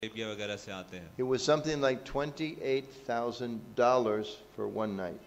Arabia वगैरह से आते हैं। It was something like $28,000 for one night.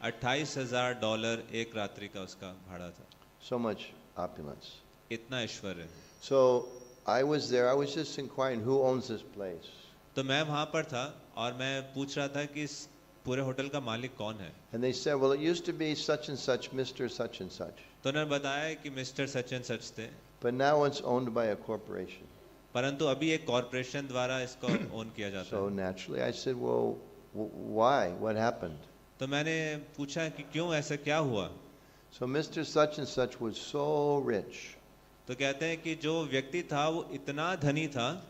$28,000 एक रात्रि का उसका भाड़ा था। So much opulence. इतना ऐश्वर्य। So I was there. I was just inquiring who owns this place. तो मैं वहाँ पर था और मैं पूछ रहा था कि इस पूरे होटल का मालिक कौन है। And they said, well, it used to be such and such, Mr. such and such. तो उन्होंने बताया कि मिस्टर सच एंड सच थे, But now it's owned by a corporation. परंतु अभी एक कॉरपोरेशन द्वारा इसको ओन किया जाता So है। naturally I said, well, why? What happened? तो मैंने पूछा कि क्यों, ऐसा क्या हुआ। So Mr. such and such was so rich. तो कहते हैं कि जो व्यक्ति था वो इतना धनी था।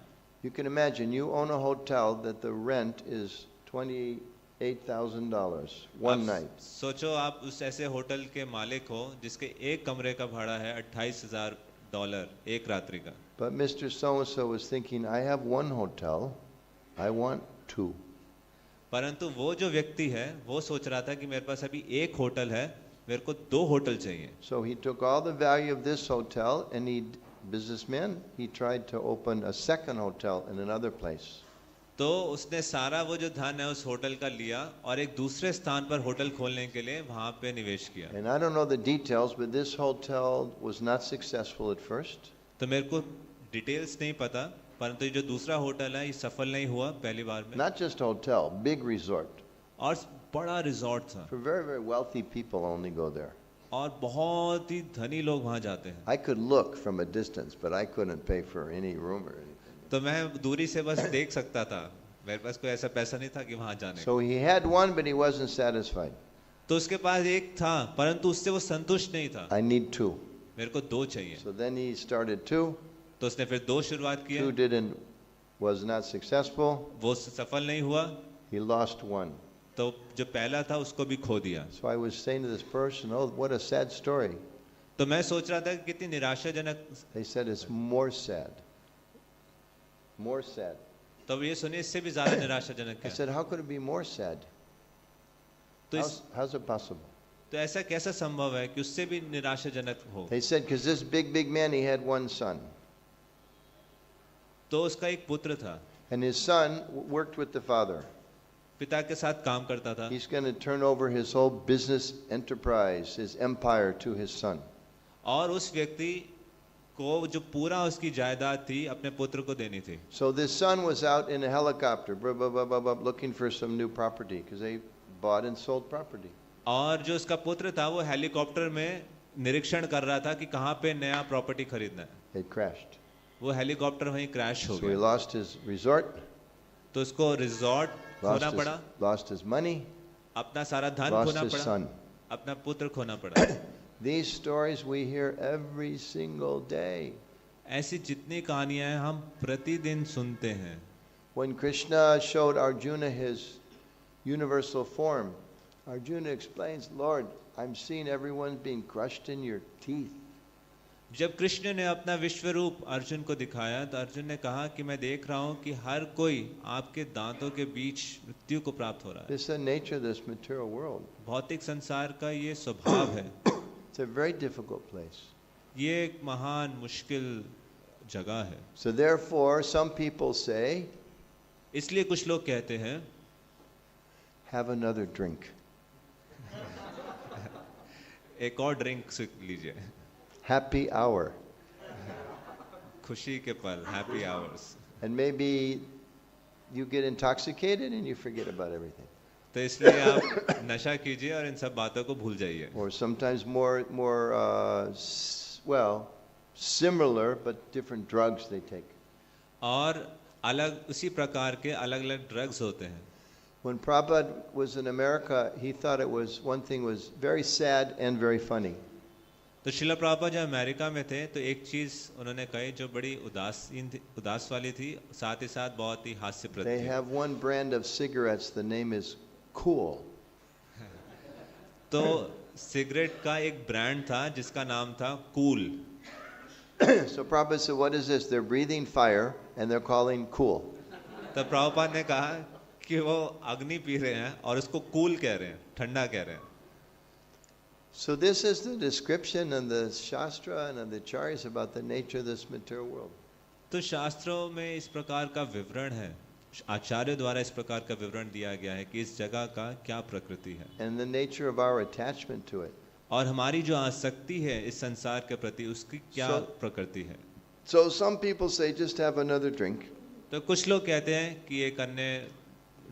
You can imagine, you own a hotel that the rent is $28,000 one night. सोचो आप उस ऐसे होटल के मालिक हो जिसके एक कमरे का भाड़ा है $28,000 एक रात्रि का। But Mr. So-and-so was thinking, I have one hotel, I want two. परंतु वो जो व्यक्ति है वो सोच रहा था कि मेरे पास अभी एक होटल है, मेरे को 2 होटल चाहिए। So he took all the value of this hotel and businessman, he tried to open a second hotel in another place. तो उसने सारा वो जो धन है उस होटल का लिया और एक दूसरे स्थान पर होटल खोलने के लिए वहाँ पे निवेश किया। And I don't know the details, but this hotel was not successful at first. तो मेरे को डिटेल्स नहीं पता, परंतु ये जो दूसरा होटल है ये सफल नहीं हुआ पहली बार में। Not just hotel, big resort. और बड़ा रिजॉर्ट था For very, very wealthy people only go there. और बहुत ही धनी लोग वहाँ जाते हैं। I could look from a distance, but I couldn't pay for any room or anything. तो मैं दूरी से बस देख सकता था, मेरे पास कोई ऐसा पैसा नहीं था कि वहाँ जाने। So he had one, but he wasn't satisfied. तो उसके पास एक था परंतु उससे वो संतुष्ट नहीं था। I need two. मेरे को 2 चाहिए। So then he started two. तो उसने फिर 2 शुरुआत किया। Two was not successful. वो सफल नहीं हुआ। He lost one. तो जो पहला था उसको भी खो दिया। So I was saying to this person, oh, what a sad story. तो मैं सोच रहा था कि कितनी निराशाजनक। They said it's more sad. More sad. तो ये सुनिए इससे भी ज्यादा निराशाजनक I है। said, how could it be more sad? तो How's it possible? तो ऐसा कैसा संभव है कि उससे भी निराशाजनक हो। They said, because this big man, he had one son. तो उसका एक पुत्र था। And his son worked with the father. पिता के साथ काम करता था। He's going to turn over his whole business enterprise, his empire to his son. और उस व्यक्ति को जो पूरा उसकी जायदाद थी अपने पुत्र को देनी थी। So this son was out in a helicopter, looking for some new property because they bought and sold property. और जो उसका पुत्र था वो हेलीकॉप्टर में निरीक्षण कर रहा था कि कहाँ पे नया प्रॉपर्टी खरीदना है। It crashed. वो हेलीकॉप्टर वहीं क्रैश हो So he गया। lost his resort, तो उसको रिजॉर्ट खोना पड़ा, lost his money, अपना सारा धन lost खोना his पड़ा, son. अपना पुत्र खोना पड़ा। These stories we hear every single day. ऐसी जितनी कहानियां हैं हम प्रतिदिन सुनते हैं। When Krishna showed Arjuna his universal form, Arjuna explains, Lord, I'm seeing everyone being crushed in your teeth. जब कृष्ण ने अपना विश्व रूप अर्जुन को दिखाया तो अर्जुन ने कहा कि मैं देख रहा हूँ कि हर कोई आपके दांतों के बीच मृत्यु को प्राप्त हो रहा है। This is the nature of this material world. भौतिक संसार का ये स्वभाव है। It's a very difficult place. ये एक महान मुश्किल जगह है। So therefore, some people say, इसलिए कुछ लोग कहते हैं have another drink. एक और ड्रिंक लीजिए। Happy hour. खुशी के पल, happy hours. And maybe you get intoxicated and you forget about everything. तो इसलिए आप नशा कीजिए और इन सब बातों को भूल जाइए। Or sometimes more well, similar but different drugs they take. और अलग उसी प्रकार के अलग-अलग ड्रग्स होते हैं। When Prabhupada was in America, he thought it was one thing was very sad and very funny. तो शिला प्रभुपाद जब अमेरिका में थे तो एक चीज उन्होंने कही जो बड़ी उदास वाली थी, साथ ही साथ बहुत ही हास्यप्रद They थी। have one brand of cigarettes, the name is Cool. तो सिगरेट का एक ब्रांड था जिसका नाम था cool. So Prabhupada said, what is this? They're breathing fire and they're calling Cool. तो प्रभुपाद ने कहा कि वो अग्नि पी रहे हैं और उसको कूल कह रहे हैं, ठंडा कह रहे हैं। So this is the description in the Shastra and in the Acharyas about the nature of this material world. तो शास्त्रों में इस प्रकार का विवरण है, आचार्य द्वारा इस प्रकार का विवरण दिया गया है कि इस जगह का क्या प्रकृति है and the nature of our attachment to it. और हमारी जो आसक्ति है इस संसार के प्रति उसकी क्या So- प्रकृति है। So some people say, just have another drink. तो कुछ लोग कहते हैं कि एक अन्य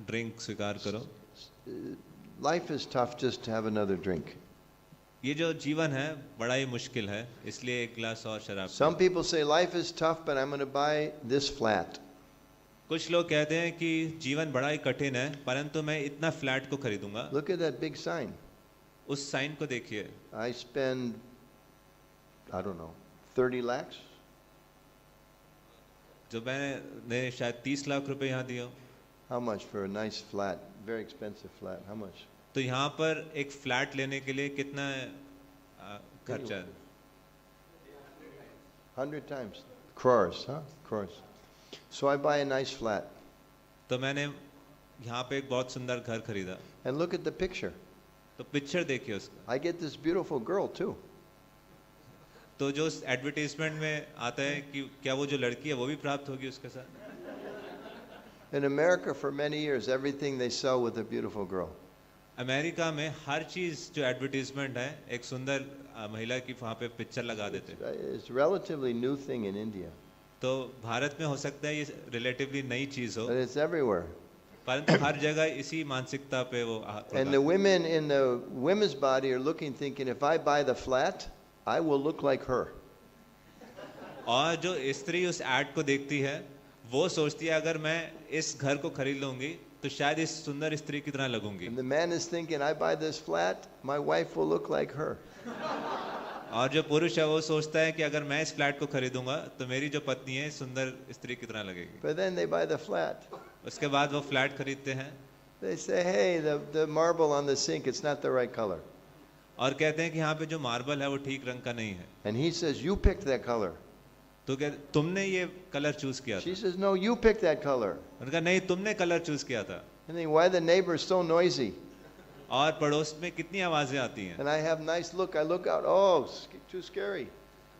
ड्रिंक स्वीकार करो। Life is tough, just have another drink. ये जो जीवन है बड़ा ही मुश्किल है, इसलिए एक गिलास और शराब Some पियो। people say, life is tough, but I'm going to buy this flat. कुछ लोग कहते हैं कि जीवन बड़ा ही कठिन है परंतु मैं इतना फ्लैट को खरीदूंगा। Look at that big sign. उस साइन को देखिए। I spend, I don't know, 30 lakhs. जो मैंने शायद 30 लाख रुपए यहाँ दिए हो। How much for a nice flat? Very expensive flat. How much? तो यहाँ पर एक फ्लैट लेने के लिए कितना खर्चा है? 100 times. Crores, huh? Crores. So I buy a nice flat. तो मैंने यहाँ पे एक बहुत सुंदर घर खरीदा। And look at the picture. तो पिक्चर देखिए उसका। I get this beautiful girl too. तो जो एडवर्टीजमेंट में आता है कि क्या वो जो लड़की है वो भी प्राप्त होगी उसके साथ। In America, for many years, everything they sell with a beautiful girl. America में हर चीज जो एडवर्टीजमेंट है एक सुंदर महिला की वहाँ पे पिक्चर लगा देते हैं। It's a relatively new thing in India, तो भारत में हो सकता है ये रिलेटिवली नई चीज हो but it's everywhere. परंतु हर जगह इसी मानसिकता पे वो And the women in the women's body are looking, thinking, if I buy the flat, I will look like her. और जो स्त्री उस एड को देखती है वो सोचती है अगर मैं इस घर को खरीद लूंगी तो शायद इस सुंदर स्त्री की तरह लगूंगी। And the man is thinking, I buy this flat, my wife will look like her. और जो पुरुष है वो सोचता है कि अगर मैं इस फ्लैट को खरीदूंगा तो मेरी जो पत्नी है सुंदर स्त्री की तरह लगेगी। But then they buy the flat. उसके बाद वो फ्लैट खरीदते हैं। They say, hey, the marble on the sink, it's not the right color. और कहते हैं कि यहाँ पे जो मार्बल है वो ठीक रंग का नहीं है। And he says, you picked that color. तो कहते तुमने ये कलर चूज किया She था। says, no, you picked that color. उनका नहीं तुमने कलर चूज किया था। And then why the neighbor's so noisy? और पड़ोस में कितनी आवाजें आती हैं And I have nice look. I look out. Oh, too scary.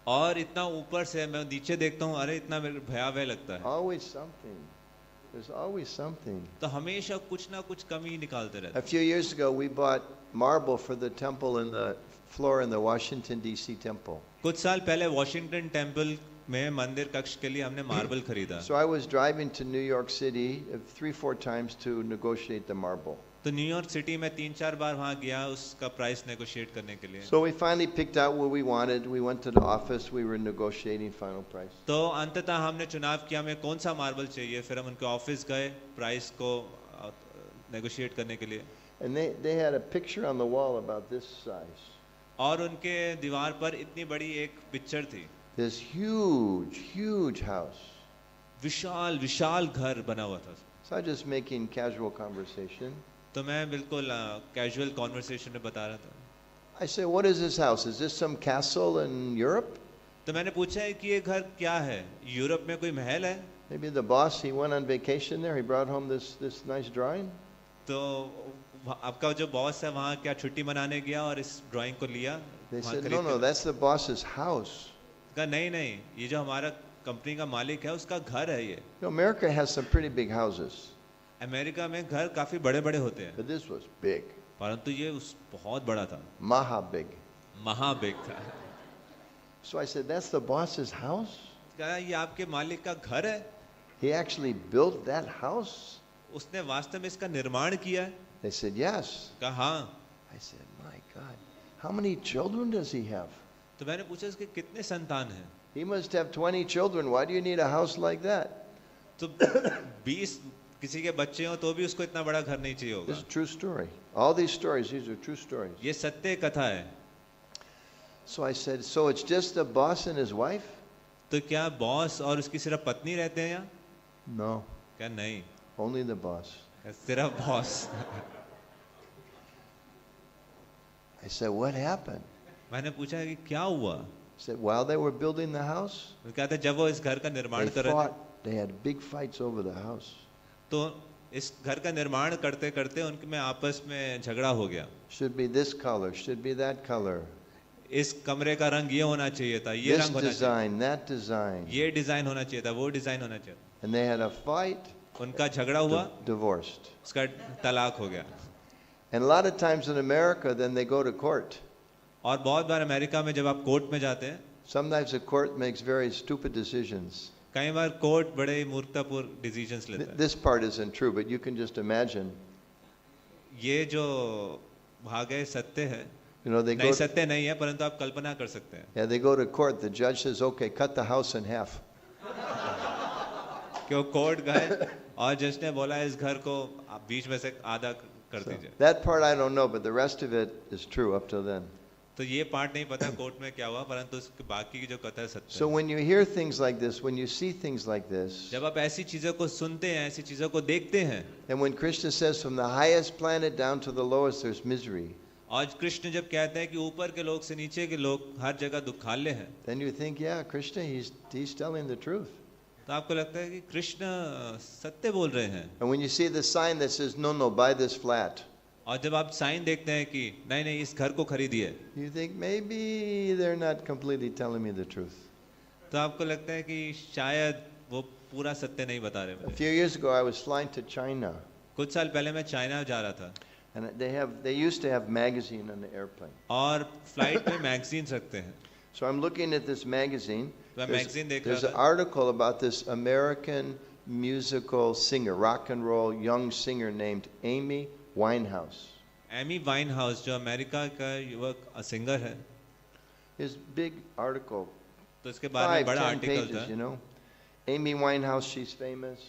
और इतना ऊपर से मैं नीचे देखता हूँ अरे इतना मेरे भयावह लगता है। Always something. There's always something. तो हमेशा कुछ ना कुछ कमी निकालते रहते A few years ago, we bought marble for the temple in the floor in the Washington, D.C. temple. कुछ साल पहले वॉशिंगटन टेम्पल में मंदिर कक्ष के लिए हमने मार्बल खरीदा। So I was driving to New York City 3-4 times to negotiate the marble. तो न्यूयॉर्क सिटी में 3-4 बार वहाँ गया उसका प्राइस नेगोशिएट करने के लिए। So we finally picked out what we wanted. We went to the office. We were negotiating final price. तो अंततः हमने चुनाव किया हमें कौन सा मार्बल चाहिए, फिर हम उनके ऑफिस गए प्राइस को नेगोशिएट करने के लिए। And they had a picture on the wall about this size. और उनके दीवार पर इतनी बड़ी एक पिक्चर थी। This huge, huge house. विशाल विशाल घर बना हुआ था। So I was just making casual conversation. तो मैं बिल्कुल कैजुअल कॉन्वर्सेशन में बता रहा था। I said, what is this house? Is this some castle in Europe? तो मैंने पूछा है कि ये घर क्या है, यूरोप में कोई महल है? Maybe the boss, he went on vacation there. He brought home this nice drawing. तो आपका जो बॉस है वहाँ क्या छुट्टी मनाने गया और इस ड्राइंग को लिया? They वहाँ said, खरीद no, के no, that's the boss's house. कहा नहीं ये जो हमारा कंपनी का मालिक है उसका घर है ये। You know, America has some pretty big houses, America में घर काफी बड़े बड़े होते हैं but this was big, परंतु ये उस बहुत बड़ा था, maha big. महाबिग था। So I said, that's the boss's house? कहा ये आपके मालिक का घर है? He actually built that house? उसने वास्तव में इसका निर्माण किया है? They said, yes. कहा हाँ। I said, my God, how many children does he have? तो मैंने पूछा इसके कितने संतान हैं? He must have 20 children. Why do you need a house like that? तो 20 किसी के बच्चे हो तो भी उसको इतना बड़ा घर नहीं चाहिए This होगा। is a true story. All these stories, these are true stories. ये सत्य कथा है। So I said, so it's just the boss and his wife? तो क्या बॉस और उसकी सिर्फ पत्नी रहते हैं यहाँ? No, क्या नहीं, only the boss. सिर्फ boss. I said, what happened? मैंने पूछा कि क्या हुआ? He said, while they were building the house, वो कहते जब वो इस घर का निर्माण they कर रहे थे fought. They had big fights over the house. तो इस घर का निर्माण करते करते उनके में आपस में झगड़ा हो गया। Should be this color, should be that color. इस कमरे का रंग ये होना चाहिए था, ये this रंग होना चाहिए, design, that design. ये डिजाइन होना चाहिए था, वो डिजाइन होना चाहिए था। And they had a fight, उनका झगड़ा हुआ, divorced. उसका तलाक हो गया। And a lot of times in America, then they go to court. और बहुत बार अमेरिका में जब आप कोर्ट में जाते हैं, Sometimes the court makes very stupid decisions. कई बार कोर्ट बड़े मूर्खतापूर्ण डिसीजंस लेता है। This part isn't true, but you can just imagine. ये जो भागे सत्य है, You know, they नहीं go. सत्य नहीं है, परंतु आप कल्पना कर सकते हैं Yeah, they go to court. The judge says, "Okay, cut the house in half." कि वो कोर्ट गए और जज ने बोला इस घर को आप बीच में से आधा कर So, दीजिए। that part I don't know, but the rest of it is true up till then. तो ये पार्ट नहीं पता कोर्ट में क्या हुआ, परंतु उसके बाकी की जो कथा है सत्य So है। when you hear things like this, when you see things like this, जब आप ऐसी चीजों को सुनते हैं, ऐसी चीजों को देखते हैं, and when Krishna says from the highest planet down to the lowest there's misery, आज कृष्ण जब कहते हैं कि ऊपर के लोग से नीचे के लोग हर जगह दुखालय हैं, then you think, yeah, Krishna, he's telling the truth. तो आपको लगता है कि कृष्ण सत्य बोल रहे हैं। And when you see the sign that says, no, buy this flat, और जब आप साइन देखते हैं कि नहीं नहीं इस घर को खरीदिए, you think maybe they're not completely telling me the truth. तो आपको लगता है कि शायद वो पूरा सत्य नहीं बता रहे A मुझे। few years ago, I was flying to China, कुछ साल पहले मैं चाइना जा रहा था and they used to have magazine on the airplane. और फ्लाइट में मैगजीन रखते हैं, So I'm looking at this magazine. तो मैं मैगजीन देख There's रहा an था। article about this American musical singer, rock and roll young singer named Amy Winehouse. Amy Winehouse जो अमेरिका का युवक सिंगर है, His big article, तो इसके बारे में 5, बड़ा 10 आर्टिकल pages, था। you know. Amy Winehouse, she's famous.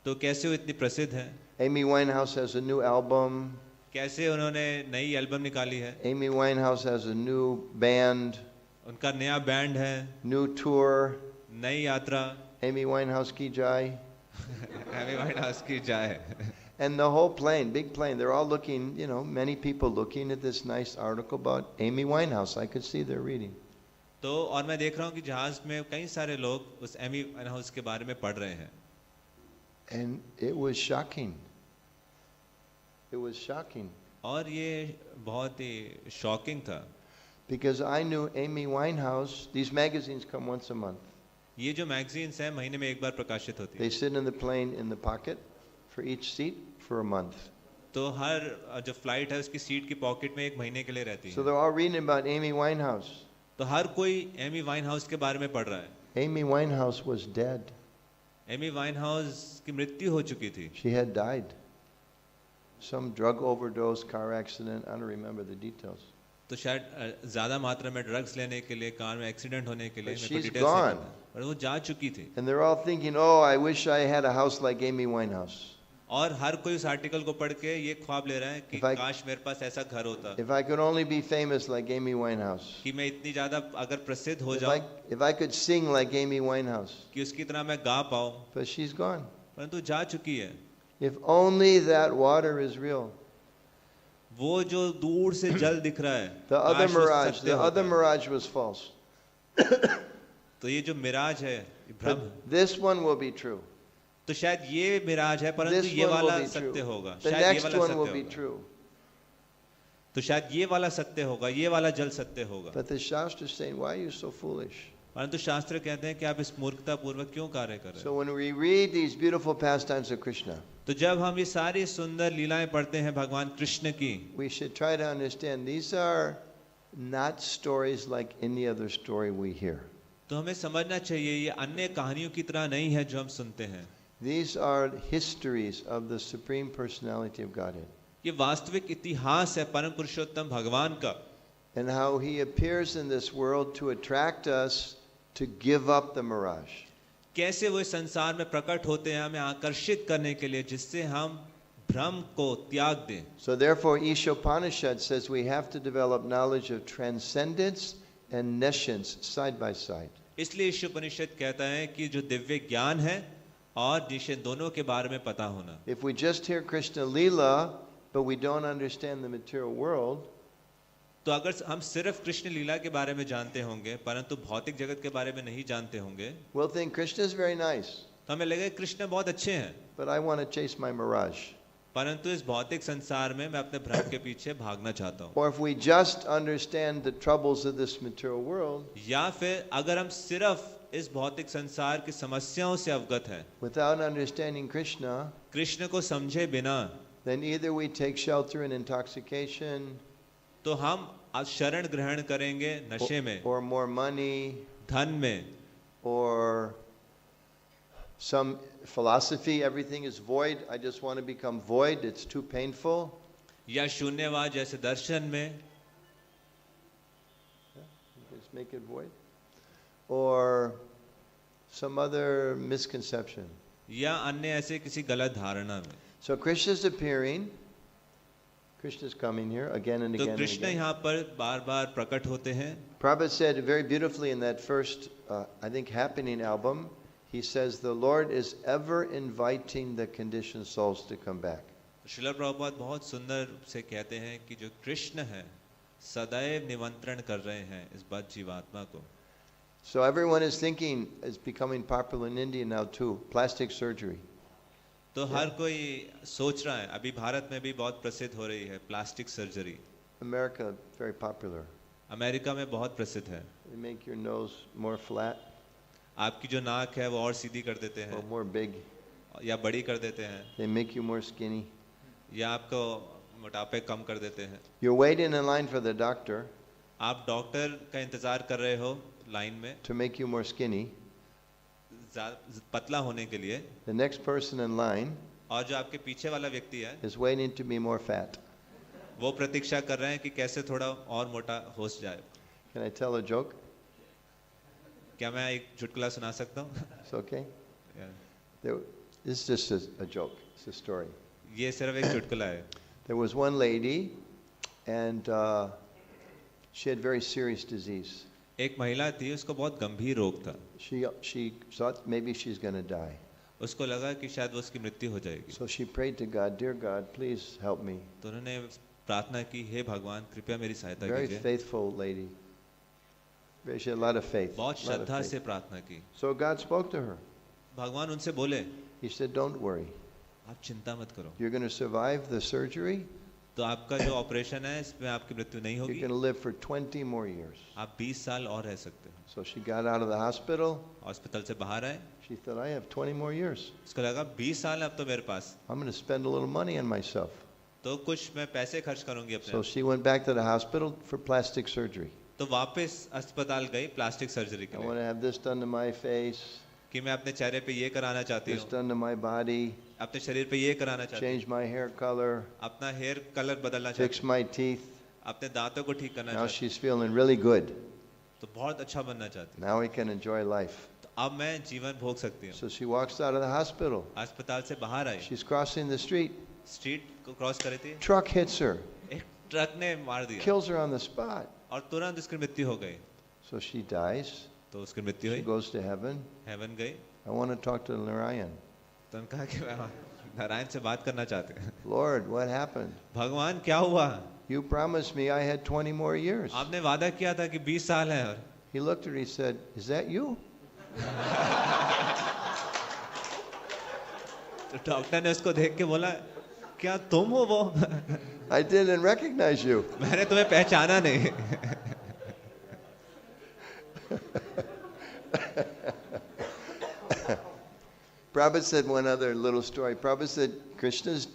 तो कैसे वो इतनी प्रसिद्ध है, Amy Winehouse has a new album. कैसे उन्होंने नई एल्बम निकाली है, Amy Winehouse has a new band, उनका नया बैंड है, new tour. नई यात्रा, Amy Winehouse ki jai. Amy Winehouse की जाए। And the whole plane, big plane, they're all looking, you know, many people looking at this nice article about Amy Winehouse. I could see they're reading. तो और मैं देख रहा हूँ कि जहाज में कई सारे लोग उस एमी वाइन हाउस के बारे में पढ़ रहे हैं, And it was shocking. It was shocking. और ये बहुत ही शॉकिंग था, Because I knew Amy Winehouse, these magazines come once a month. ये जो मैगजीन्स हैं महीने में एक बार प्रकाशित होती है, They sit in the plane in the pocket for each seat for a month. तो हर जो फ्लाइट है उसकी सीट की पॉकेट में एक महीने के लिए रहती So है। they're all reading about Amy Winehouse. तो हर कोई एमी वाइन हाउस के बारे में पढ़ रहा है। Amy Winehouse was dead. Amy Winehouse की मृत्यु हो चुकी थी, She had died. Some drug overdose, car accident, I don't remember the details. तो शायद ज्यादा मात्रा में ड्रग्स लेने के लिए, कार में एक्सीडेंट होने के लिए, But मेरे को she's डिटेल्स नहीं gone. पता, पर वो जा चुकी थी। And they're all thinking, oh, I wish I had a house like Amy Winehouse. और हर कोई उस आर्टिकल को पढ़ के ये ख्वाब ले रहा है कि If I- काश मेरे पास ऐसा घर होता, If I could only be famous like Amy Winehouse. कि मैं इतनी ज्यादा अगर प्रसिद्ध हो If जाऊं if I could sing like Amy Winehouse. कि उसकी तरह मैं गा पाऊं, But she's gone. परंतु जा चुकी है। If only that water is real. वो जो दूर से जल दिख रहा है, The other काश वो mirage, सत्य the होता। other mirage was false. तो ये जो मिराज है, ये भ्रम है। But this one will be true. तो शायद ये मिराज है, परंतु This ये one वाला will be सत्य true. होगा, The शायद ये next वाला one सत्य will be होगा, true. तो शायद ये वाला सत्य होगा, ये वाला जल सत्य होगा। But the Shastra is saying, why are you so foolish? परंतु शास्त्र कहते हैं कि आप इस मूर्खता पूर्वक क्यों कार्य कर रहे So हैं। when we read these beautiful pastimes of Krishna, तो जब हम ये सारी सुंदर लीलाएं पढ़ते हैं भगवान कृष्ण की, we should try to understand these are not stories like any other story we hear. तो हमें समझना चाहिए ये अन्य कहानियों की तरह नहीं है जो हम सुनते हैं। These are histories of the Supreme Personality of Godhead ये वास्तविक इतिहास है परम पुरुषोत्तम भगवान का, and how He appears in this world to attract us to give up the mirage. कैसे वो इस संसार में प्रकट होते हैं हमें आकर्षित करने के लिए, जिससे हम भ्रम को त्याग दें। So therefore, Ishopanishad says we have to develop knowledge of transcendence and nescience side by side. इसलिए ईश उपनिषद कहता है कि जो दिव्य ज्ञान है और निश्चय दोनों के बारे में पता होना। If we just hear Krishna Leela, but we don't understand the material world, तो अगर हम सिर्फ कृष्ण लीला के बारे में जानते होंगे परंतु भौतिक जगत के बारे में नहीं जानते होंगे, we'll think Krishna is very nice, तो हमें लगेगा कृष्ण बहुत अच्छे हैं, but I want to chase my mirage. परंतु इस भौतिक संसार में मैं अपने भ्रम के पीछे भागना चाहता हूँ। Or if we just understand the troubles of this material world, या फिर अगर हम सिर्फ इस भौतिक संसार की समस्याओं से अवगत हैं, without understanding Krishna, कृष्ण को समझे बिना, then either we take shelter in intoxication, तो हम शरण ग्रहण करेंगे नशे में, or more money, धन में, or some philosophy, everything is void, I just want to become void, it's too painful. या शून्यवाद जैसे दर्शन में, Just make it void. Or some other misconception. या अन्य ऐसे किसी गलत धारणा में। So Krishna's appearing, Krishna's coming here again and तो again and कृष्ण again. यहाँ पर बार बार प्रकट होते हैं। Prabhupada said very beautifully in that first, I think, Happening album, he says, the Lord is ever inviting the conditioned souls to come back. Srila Prabhupada बहुत सुंदर से कहते हैं कि जो कृष्ण है सदैव निमंत्रण कर रहे हैं इस बद्ध जीवात्मा को। So everyone is thinking, it's becoming popular in India now too, plastic surgery. तो हर कोई सोच रहा है, अभी भारत में भी बहुत प्रसिद्ध हो रही है plastic surgery. America, very popular. America में बहुत प्रसिद्ध है। They make your nose more flat आपकी जो नाक है वो और सीधी कर देते or हैं more big. या बड़ी कर देते हैं They make you more skinny. या आपको मोटापे कम कर देते हैं। You're waiting in line for the doctor आप डॉक्टर का इंतजार कर रहे हो लाइन में to make you more skinny. पतला होने के लिए, The next person in line और जो आपके पीछे वाला व्यक्ति है is waiting to be more fat. वो प्रतीक्षा कर रहे हैं कि कैसे थोड़ा और मोटा हो जाए। Can I tell a joke? क्या मैं एक चुटकुला सुना सकता हूँ? It's okay? Yeah. This is just a joke. It's a story. ये सिर्फ एक चुटकुला है। There was one lady and she had very serious disease. एक महिला थी, उसको बहुत गंभीर रोग था। She thought maybe she's going to die. उसको लगा कि शायद वो उसकी मृत्यु हो जाएगी। So she prayed to God, dear God, please help me. तो उन्होंने प्रार्थना की, हे भगवान कृपया मेरी सहायता Very कीजिए। faithful lady. She had a lot of faith. बहुत lot of श्रद्धा faith. से प्रार्थना की। So God spoke to her. भगवान उनसे बोले, He said, don't worry. आप चिंता मत करो, You're going to survive the surgery. तो आपका जो ऑपरेशन है इसमें आपकी मृत्यु नहीं You're होगी, going to live for 20 more years. आप 20 साल और रह सकते हो। So she got out of the hospital. Hospital से बाहर आए, She thought, I have 20 more years. उसको लगा 20 साल है अब तो मेरे पास, I'm going to spend a little money on myself. तो कुछ मैं पैसे खर्च करूंगी अपने। So she went back to the hospital for plastic surgery. तो वापस अस्पताल गई प्लास्टिक सर्जरी के I want लिए, to have this done to my face, कि मैं अपने चेहरे पे ये कराना चाहती this हूँ, done to my body, अपने शरीर पे ये कराना चाहती हूँ, change my hair color, अपना हेयर कलर बदलना चाहती fix my teeth. हूँ, अपने दांतों को ठीक करना Now चाहती she's feeling really good. हूँ, तो बहुत अच्छा बनना चाहती हूँ, Now we can enjoy life. तो अब मैं जीवन भोग सकती हूँ। So she walks out of the hospital. अस्पताल से बाहर आई, She's crossing the street. Street को क्रॉस कर रही थी, Truck hits her, एक ट्रक ने मार दिया kills her on the spot. और तुरंत उसकी मृत्यु हो गई। So she dies. तो उसकी मृत्यु She हुई, goes to heaven. हेवन गई। I want to talk to Narayan. तो उन्होंने कहा कि मैं नारायण से बात करना चाहते हैं। Lord, what happened? भगवान क्या हुआ? You promised me I had 20 more years. आपने वादा किया था कि 20 साल है। और He looked at her, he said, is that you? तो डॉक्टर ने उसको देख के बोला, क्या तुम हो वो? I didn't recognize you. मैंने तुम्हें पहचाना नहीं। Prabhupada said one other little story. Prabhupada said Krishna's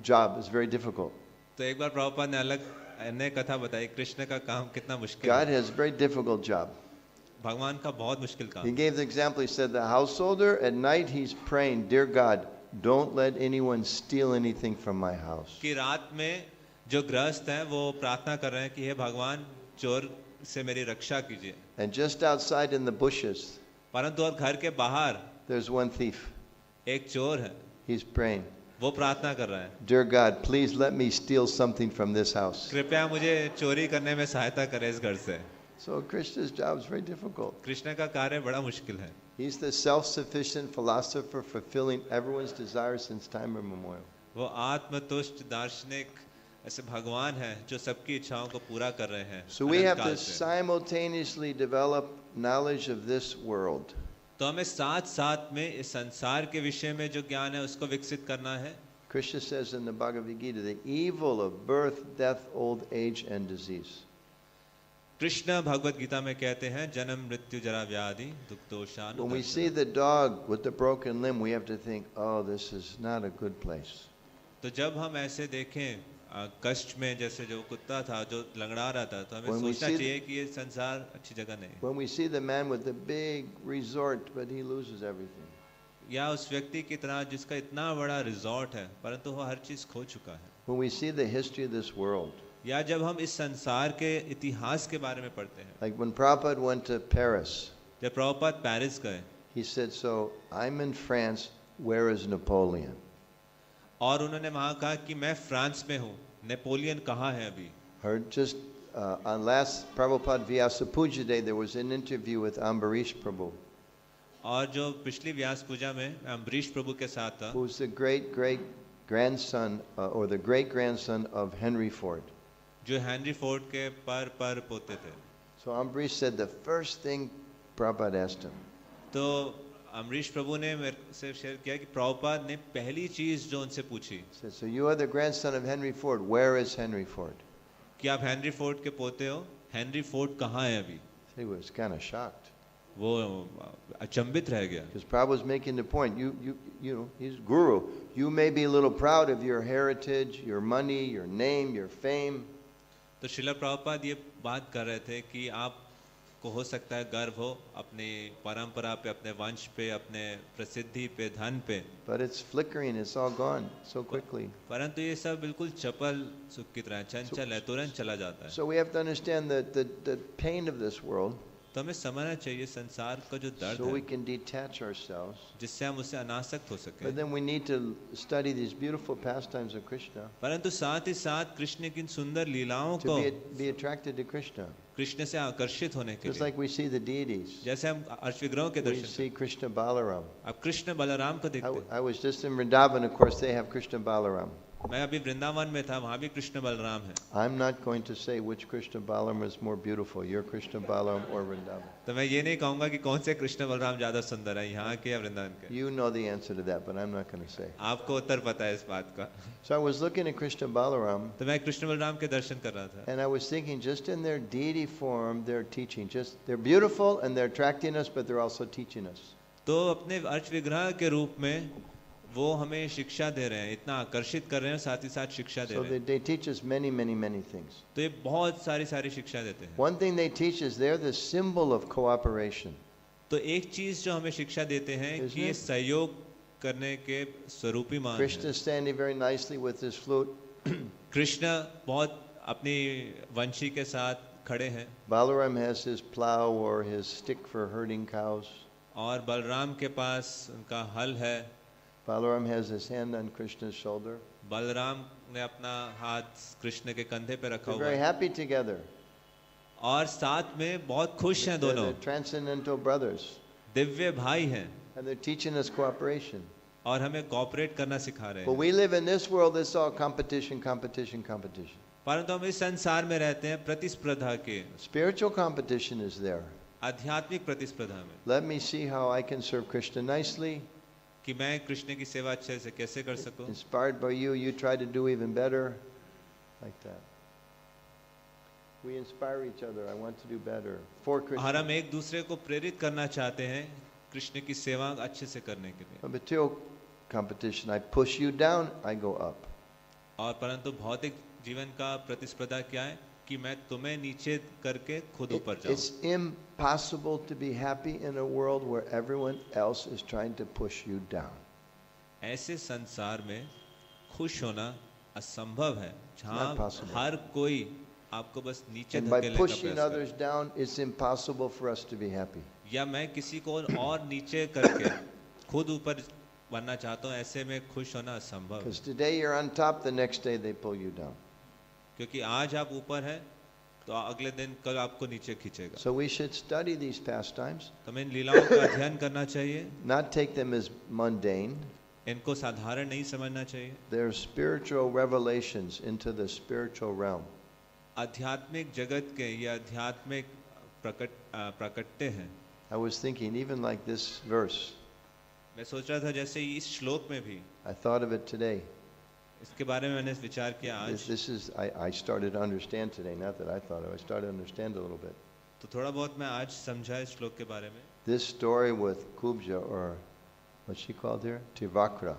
job is very difficult. तो एक बार प्रभुपाद ने अलग अन्य कथा बताई, कृष्ण का काम कितना मुश्किल God है। has a very difficult job. भगवान का बहुत मुश्किल काम। He gave the example. He said the householder at night he's praying, dear God, don't let anyone steal anything from my house. कि रात में जो गृहस्थ हैं वो प्रार्थना कर रहे हैं कि हे भगवान चोर से मेरी रक्षा कीजिए। And just outside in the bushes, परंतु और घर के बाहर there's one thief. एक चोर है, He's praying, वो प्रार्थना कर रहा है, dear God, please let me steal something from this house. कृपया मुझे चोरी करने में सहायता करें इस घर से। So Krishna's job is very difficult. Krishna का कार्य बड़ा मुश्किल है। He's the self-sufficient philosopher fulfilling everyone's desires since time immemorial. वो आत्मतुष्ट दार्शनिक ऐसे भगवान है जो सबकी इच्छाओं को पूरा कर रहे हैं। So we have अनंत काल to से। simultaneously develop knowledge of this world. तो हमें साथ साथ में इस संसार के विषय में जो ज्ञान है उसको विकसित करना है. Krishna says in the Bhagavad Gita, the evil of birth, death, old age, and disease. Krishna Bhagavad Gita में कहते हैं जन्म मृत्यु जरा व्याधि दुख दोषान. When we see the dog with the broken limb, we have to think, oh, this is not a good place. तो जब हम ऐसे देखें कष्ट में, जैसे जो कुत्ता था जो लंगड़ा रहा था, तो हमें When we सोचना see चाहिए कि ये संसार अच्छी जगह नहीं है. When we see the man with the big resort, but he loses everything. या उस व्यक्ति की तरह जिसका इतना बड़ा रिजॉर्ट है परंतु वो हर चीज खो चुका है. When we see the history of this world, या जब हम इस संसार के इतिहास के बारे में पढ़ते हैं. like when Prabhupada went to Paris, जब प्रभुपाद पेरिस गए he said, so I'm in France, where is Napoleon? और उन्होंने वहाँ कहा कि मैं फ्रांस में हूँ, नेपोलियन कहाँ है अभी. Heard just on last Prabhupada Vyasa Puja Day, there was an interview with Ambarish Prabhu, और जो पिछली व्यास पूजा में अम्बरीश प्रभु के साथ था, who's the great grandson or the great grandson of Henry Ford. जो हेनरी फोर्ड के पर पोते थे. So Ambarish said the first thing Prabhupada asked him, तो अम्बरीश प्रभु ने मेरे से शेयर किया कि प्रभुपाद ने पहली चीज जो उनसे पूछी, he said, so you are the grandson of Henry Ford, where is Henry Ford? कि आप हेनरी फोर्ड के पोते हो, हेनरी फोर्ड कहाँ है अभी. He was kind of shocked. वो अचंभित रह गया. Because Prabhupada was making the point, you know, he's guru. You may be a little proud of your heritage, your money, your name, your fame. तो श्रील प्रभुपाद ये बात कर रहे थे कि आपको हो सकता है गर्व हो अपनी परंपरा पे, अपने वंश पे, अपने प्रसिद्धि पे, धन पे, But it's flickering, it's all gone so quickly. परंतु ये सब बिल्कुल चपल सुख की तरह चंचल है, तुरंत चला जाता है. So we have to understand the pain of this world, तो हमें समझना चाहिए संसार का जो दर्द so we है, can detach ourselves. जिससे हम उससे अनासक्त हो सके. But then we need to study these beautiful pastimes of Krishna परंतु साथ ही साथ कृष्ण की इन सुंदर लीलाओं को, to be attracted to Krishna. Krishna से आकर्षित होने के Just लिए. like we see the deities. जैसे हम अर्शविग्रहों के We Darshan see Krishna Balaram. अब कृष्ण बलराम को देखते हैं. I was just in Vrindavan, of course, they have Krishna Balaram. मैं अभी वृंदावन में था, वहाँ भी कृष्ण बलराम है. I'm not going to say which Krishna Balaram is more beautiful, your Krishna Balaram or Vrindavan. तो मैं ये नहीं कहूँगा कि कौन से कृष्ण बलराम ज्यादा सुंदर है, यहाँ के या वृंदावन के. You know the answer to that, but I'm not going to say. आपको उत्तर पता है इस बात का. So I was looking at Krishna Balaram, तो मैं कृष्ण बलराम के दर्शन कर रहा था, and I was thinking, just in their deity form, they're teaching. Just they're beautiful and they're attracting us, but they're also teaching us. तो अपने अर्च विग्रह के रूप में वो हमें शिक्षा दे रहे हैं, इतना आकर्षित कर रहे हैं, साथ ही साथ शिक्षा दे So रहे हैं. they teach us many things. तो ये बहुत सारी शिक्षा देते हैं. One thing they teach is they're the symbol of cooperation. तो एक चीज जो हमें शिक्षा देते हैं कि ये सहयोग करने के स्वरूपी मान Krishna है. is standing very nicely with his flute. Krishna बहुत अपनी वंशी के साथ खड़े हैं Balaram has his plow or his stick for herding cows. और बलराम के पास उनका हल है. Balaram has his hand on Krishna's shoulder. Balram ने अपना हाथ कृष्ण के कंधे पे रखा They're हुआ very है happy together. और साथ में बहुत खुश हैं They're दोनों. the transcendental brothers. दिव्य भाई हैं And they're teaching us cooperation. और हमें कोऑपरेट करना सिखा रहे But हैं. we live in this world, it's all competition. परंतु हम इस संसार में रहते हैं प्रतिस्पर्धा के, Spiritual competition is there. आध्यात्मिक प्रतिस्पर्धा में, Let me see how I can serve Krishna nicely. कि मैं कृष्ण की सेवा अच्छे से कैसे कर सकूं. Inspired by you, you try to do even better. Like that. We inspire each other. I want to do better. For और Krishna. हम एक दूसरे को प्रेरित करना चाहते हैं कृष्ण की सेवा अच्छे से करने के लिए. Material competition, I push you down, I go up. और परंतु भौतिक जीवन का प्रतिस्पर्धा क्या है कि मैं तुम्हें नीचे करके खुद ऊपर जाऊं. It's impossible to be happy in a world where everyone else is trying to push you down. ऐसे संसार में खुश होना असंभव है जहाँ Not possible. हर कोई आपको बस नीचे And by धकेलने का pushing प्रयास others करे. down, it's impossible for us to be happy. या मैं किसी को और नीचे करके खुद ऊपर बनना चाहता हूँ, ऐसे में खुश होना असंभव है. Because today you're on top, the next day they pull you down. क्योंकि आज आप ऊपर हैं तो अगले दिन कल आपको नीचे खींचेगा. So we should study these pastimes, तो हमें इन लीलाओं का अध्ययन करना चाहिए, not take them as mundane. इनको साधारण नहीं समझना चाहिए. They're spiritual revelations into the spiritual realm. आध्यात्मिक जगत के ये आध्यात्मिक प्रकट्य हैं. I was thinking, even like this verse, मैं सोच रहा था जैसे इस श्लोक में भी I thought of it today. इसके बारे में मैंने विचार किया आज। This is, I started to understand today, not that I thought of it, I started to understand a little bit. तो थोड़ा बहुत मैं आज समझा इस श्लोक के बारे में। This story with Kubja, or what's she called here? Tivakra.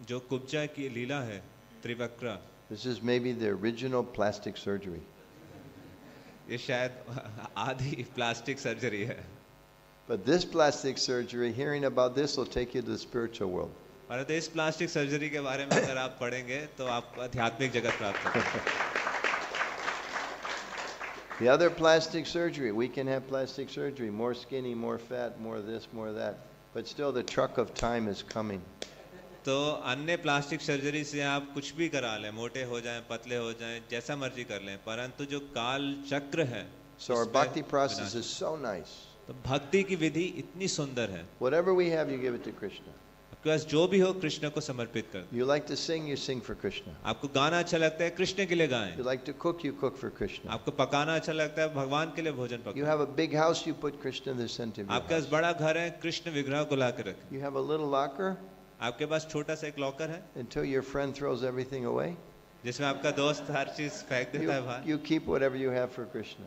जो कुब्जा की लीला है, त्रिवक्र, This is maybe the original plastic surgery. ये शायद आधी प्लास्टिक सर्जरी है। But this plastic surgery, hearing about this will take you to the spiritual world. परंतु इस plastic surgery के बारे में अगर आप पढ़ेंगे तो आपको आध्यात्मिक जगत प्राप्त होगा। The other plastic surgery, we can have plastic surgery, more skinny, more fat, more this, more that. But still the truck of time is coming. तो अन्य प्लास्टिक सर्जरी से आप कुछ भी करा लें, मोटे हो जाएं, पतले हो जाएं, जैसा मर्जी कर लें, परंतु जो काल चक्र है, So our bhakti process is so nice. तो भक्ति की विधि इतनी सुंदर है। Whatever we have, you give it to Krishna. आपके पास जो भी हो कृष्ण को समर्पित कर दो। You like to sing, you sing for Krishna. आपको गाना अच्छा लगता है, कृष्ण के लिए गाएं। You like to cook, you cook for Krishna. आपको पकाना अच्छा लगता है, भगवान के लिए भोजन You पकाओ। have a big house, you put Krishna in the center of your आपके पास house. बड़ा घर है, कृष्ण विग्रह को ला के रखें। You have a little locker आपके पास छोटा सा एक लॉकर है, until your friend throws everything away. जिसमें आपका दोस्त हर चीज फेंक देता है बाहर। You keep whatever you have for Krishna.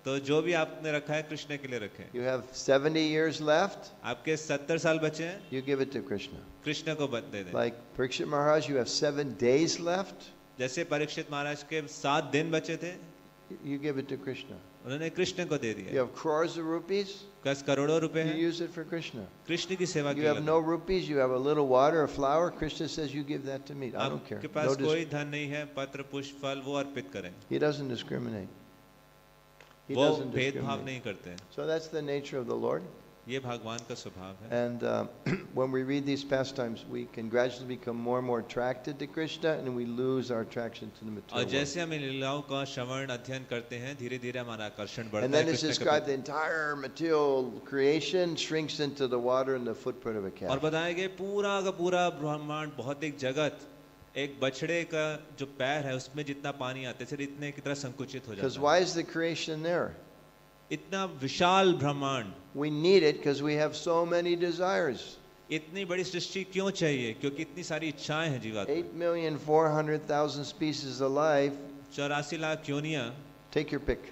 तो जो भी आपने रखा है कृष्ण के लिए रखें। You have 70 years left, आपके 70 साल बचे हैं, you give it to Krishna. Krishna को दे दें। Like Parikshit Maharaj, you have 7 days left, जैसे परीक्षित महाराज के 7 दिन बचे थे, you give it to Krishna. उन्होंने कृष्ण को दे You दिया। have crores of rupees, 10 करोड़ों रुपए you हैं, use it for Krishna. Krishna की सेवा You के have लिए। no rupees, you have a little water, a flower, Krishna says you give that to me. I don't care. आपके No पास dis- कोई धन नहीं है, पत्र पुष्प फल वो अर्पित करें। He doesn't discriminate. He वो doesn't भेदभाव discriminate. नहीं करते हैं। So that's the nature of the Lord. ये भगवान का स्वभाव है। And when we read these pastimes, we can gradually become more and more attracted to Krishna, and we lose our attraction to the और material world. जैसे हम इन लीलाओं का श्रवण अध्ययन करते हैं, धीरे-धीरे हमारा आकर्षण बढ़ता And है then it's कृष्ण के described प्रति। the entire material creation shrinks into the water and the footprint of a और calf. बताया गया पूरा का पूरा ब्रह्मांड, भौतिक जगत एक बछड़े का जो पैर है उसमें जितना पानी आता है सिर्फ इतने की तरह संकुचित हो Because जाता है। why is the creation there? इतना विशाल ब्रह्मांड, We need it because we have so many desires. इतनी बड़ी सृष्टि क्यों चाहिए? क्योंकि इतनी सारी इच्छाएं हैं जीवात्मा। 8,400,000 species alive. 84 lakh क्योनियां, Take your pick.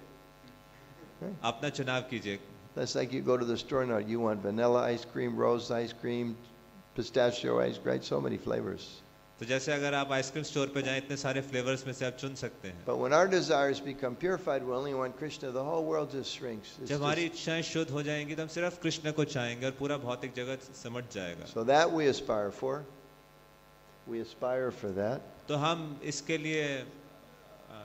अपना चुनाव कीजिए। That's like you go to the store now. You want vanilla ice cream, rose ice cream, pistachio ice cream, right? So many flavors. तो जैसे अगर आप आइसक्रीम स्टोर पे जाएं, इतने सारे फ्लेवर्स में से आप चुन सकते हैं। But when our desires become purified, we only want Krishna. The whole world just shrinks. It's जब हमारी just- इच्छाएं शुद्ध हो जाएंगी तो हम सिर्फ कृष्ण को चाहेंगे और पूरा भौतिक जगत समट जाएगा। So that we aspire for. We aspire for that. तो हम इसके लिए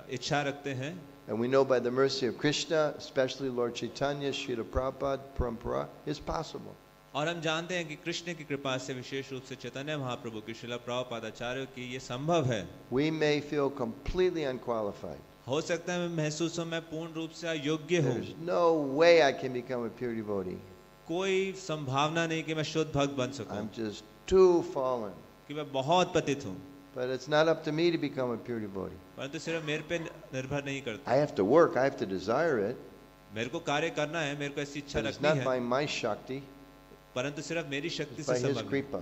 इच्छा रखते हैं। And we know by the mercy of Krishna, especially Lord Chaitanya, Srila Prabhupada, Parampara, it's possible. और हम जानते हैं कि कृष्ण की कृपा से, विशेष रूप से चैतन्य महाप्रभु की, श्रील प्रभुपाद आचार्य की, ये संभव है। We may feel completely unqualified. हो सकता है मैं महसूस हूँ मैं पूर्ण रूप से अयोग्य हूँ, There's no way I can become a pure devotee. कोई संभावना नहीं कि मैं शुद्ध भक्त बन सकूं, I'm just too fallen. कि मैं बहुत पतित हूँ। But it's not up to me to become a pure devotee. परंतु सिर्फ मेरे पे निर्भर नहीं करता। I have to work, I have to desire it, मेरे को कार्य करना है, मेरे को ऐसी इच्छा but it's रखनी not है, by my Shakti, परंतु सिर्फ मेरी शक्ति it's से by His संभव है, Kripa.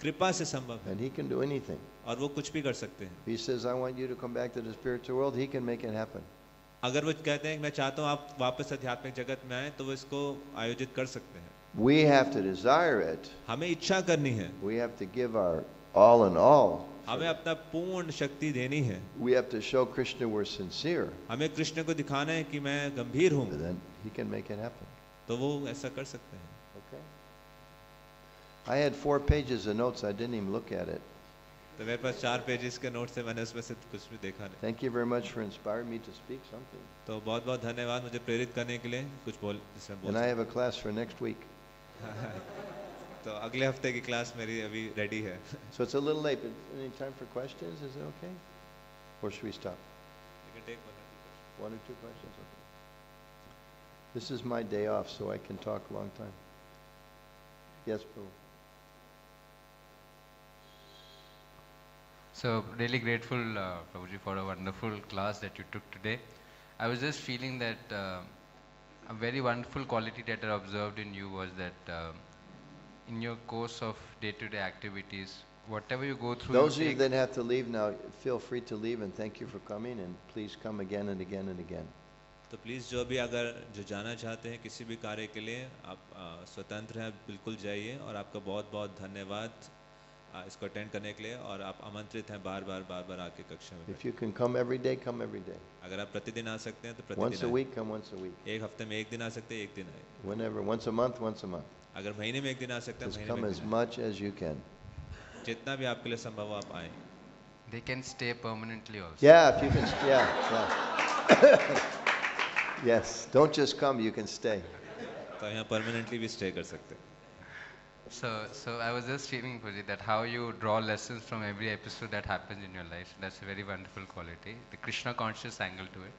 कृपा से संभव है, And He can do anything. और वो कुछ भी कर सकते हैं। He says, I want you to come back to the spiritual world, He can make it happen. अगर वो कहते हैं कि मैं चाहता हूँ आप वापस आध्यात्मिक जगत में आए, तो वो इसको आयोजित कर सकते हैं। We have to desire it. हमें इच्छा करनी है, We have to give our all in all. हमें अपना पूर्ण शक्ति देनी है, We have to show Krishna we're sincere. हमें कृष्ण को दिखाना है कि मैं गंभीर हूँ, And then He can make it happen. तो वो ऐसा कर सकते हैं। Okay. I had 4 pages of notes. I didn't even look at it. तो मेरे पास 4 पेजेस के नोट्स है, मैंने उसमें से कुछ भी देखा नहीं। Thank you very much for inspiring me to speak something. तो बहुत बहुत धन्यवाद मुझे प्रेरित करने के लिए, कुछ बोल जिसमें बोल And I have a class for next week. तो अगले हफ्ते की क्लास मेरी अभी रेडी है। So it's a little late, but any time for questions? Is it okay? Or should we stop? You can take one. 1 or 2 questions? Okay. This is my day off, so I can talk a long time. Yes, Prabhu. So really grateful, Prabhuji, for a wonderful class that you took today. I was just feeling that a very wonderful quality that I observed in you was that in your course of day-to-day activities, whatever you go through, Those of you you take. that have to leave now, feel free to leave, and thank you for coming, and please come again and again and again. तो please जो भी अगर जो जाना चाहते हैं किसी भी कार्य के लिए आप स्वतंत्र हैं, बिल्कुल जाइए। और आपका बहुत बहुत धन्यवाद इसको अटेंड करने के लिए, और आप आमंत्रित हैं बार बार आके कक्षा में If you can come every day, come every day. अगर आप प्रतिदिन आ सकते हैं तो Once a प्रतिदिन week, come once a week. आएं। एक हफ्ते में एक दिन आ सकते हैं, एक दिन आए। Whenever, once a month, once a month. अगर महीने में एक दिन आ सकते हैं, Just महीने come में एक as दिन much as you can. आएं। जितना भी आपके लिए संभव हो आप आएँ। They can stay permanently also. Yeah, if you can, yeah. Yes, don't just come, you can stay. तो यहाँ परमानेंटली भी स्टे कर सकते हैं। So I was just feeling, Puji, that how you draw lessons from every episode that happens in your life. That's a very wonderful quality. The Krishna conscious angle to it.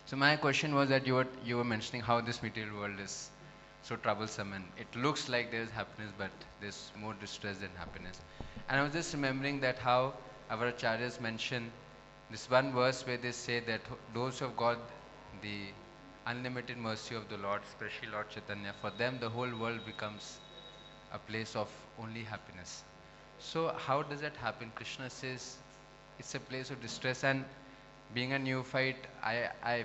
So my question was that you were mentioning how this material world is so troublesome, and it looks like there is happiness, but there's more distress than happiness. And I was just remembering that how our acharyas mention this one verse where they say that those who have got the unlimited mercy of the Lord, especially Lord Chaitanya, for them the whole world becomes a place of only happiness. So how does that happen? Krishna says it's a place of distress, and being a neophyte, I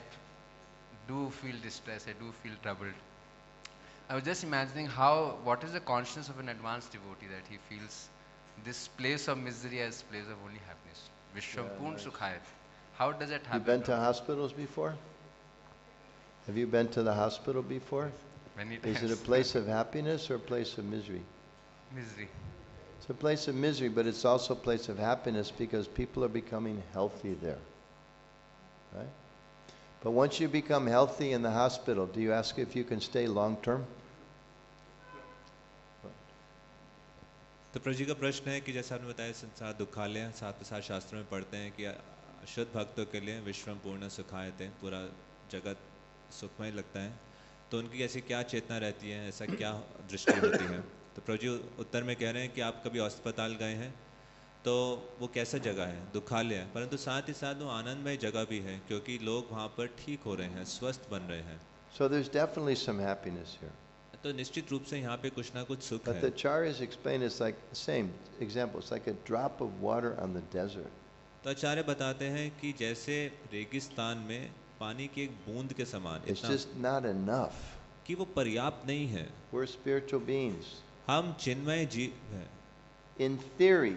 do feel distress, I do feel troubled. I was just imagining what is the consciousness of an advanced devotee, that he feels this place of misery as place of only happiness. Vishwampurn nice. Sukhayat. How does that You happen? been to hospitals before? Have you been to the hospital before? Many Is it a times. place of happiness or a place of misery? Misery. It's a place of misery, but it's also a place of happiness because people are becoming healthy there. Right? But once you become healthy in the hospital, do you ask if you can stay long term? तो प्रभु जी का प्रश्न है कि जैसा आपने बताया संसार दुखालय है, साथ साथ शास्त्रों में पढ़ते हैं कि शुद्ध भक्तों के लिए विश्वम पूर्ण सुखायते हैं, पूरा जगत सुखमय लगता है। तो उनकी ऐसी क्या चेतना रहती है, ऐसा क्या दृष्टि होती है? तो प्रभु जी उत्तर में कह रहे हैं कि आप कभी अस्पताल गए हैं तो वो कैसा जगह है, दुखालय है, परंतु साथ ही साथ वो आनंदमय जगह भी है क्योंकि लोग वहाँ पर ठीक हो रहे हैं, स्वस्थ बन रहे हैं। So there's definitely some happiness here. तो निश्चित रूप से यहाँ पे कुछ ना कुछ सुख But the है। Acharyas explain it's like the same example. It's like a drop of water on the desert. तो आचार्य बताते हैं कि जैसे रेगिस्तान में पानी की एक बूंद के समान, It's इतना just not enough. कि वो पर्याप्त नहीं है। We're spiritual beings. हम चिन्मय जीव हैं। In theory,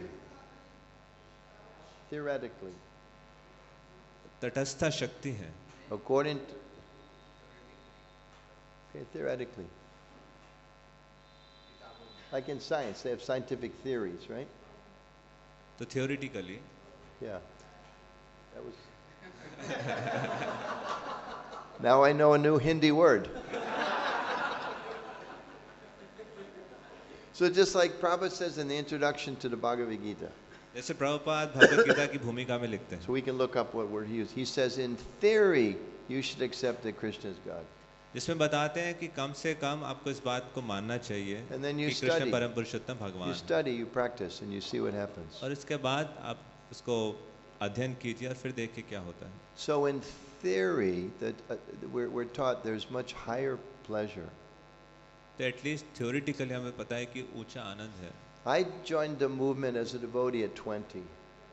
theoretically, तटस्थ शक्ति है। according to, okay, theoretically, like in science, they have scientific theories, right? तो theoretically Yeah. That was. Now I know a new Hindi word. So just like Prabhupada says in the introduction to the Bhagavad Gita, जैसे प्रभुपाद भगवद गीता की भूमिका में लिखते हैं, so we can look up what word he used. He says, in theory, you should accept that Krishna is God. जिसमें बताते हैं कि कम से कम आपको इस बात को मानना चाहिए And then you कि कृष्ण study. परम पुरुषोत्तम You भगवान है। study, you practice, and you see what happens. और इसके बाद आप उसको अध्ययन कीजिए और फिर देखिए क्या होता है। So in theory, that we're taught there's much higher pleasure. तो एटलीस्ट थियोरिटिकली हमें पता है कि ऊंचा आनंद है। I joined the movement as a devotee at 20.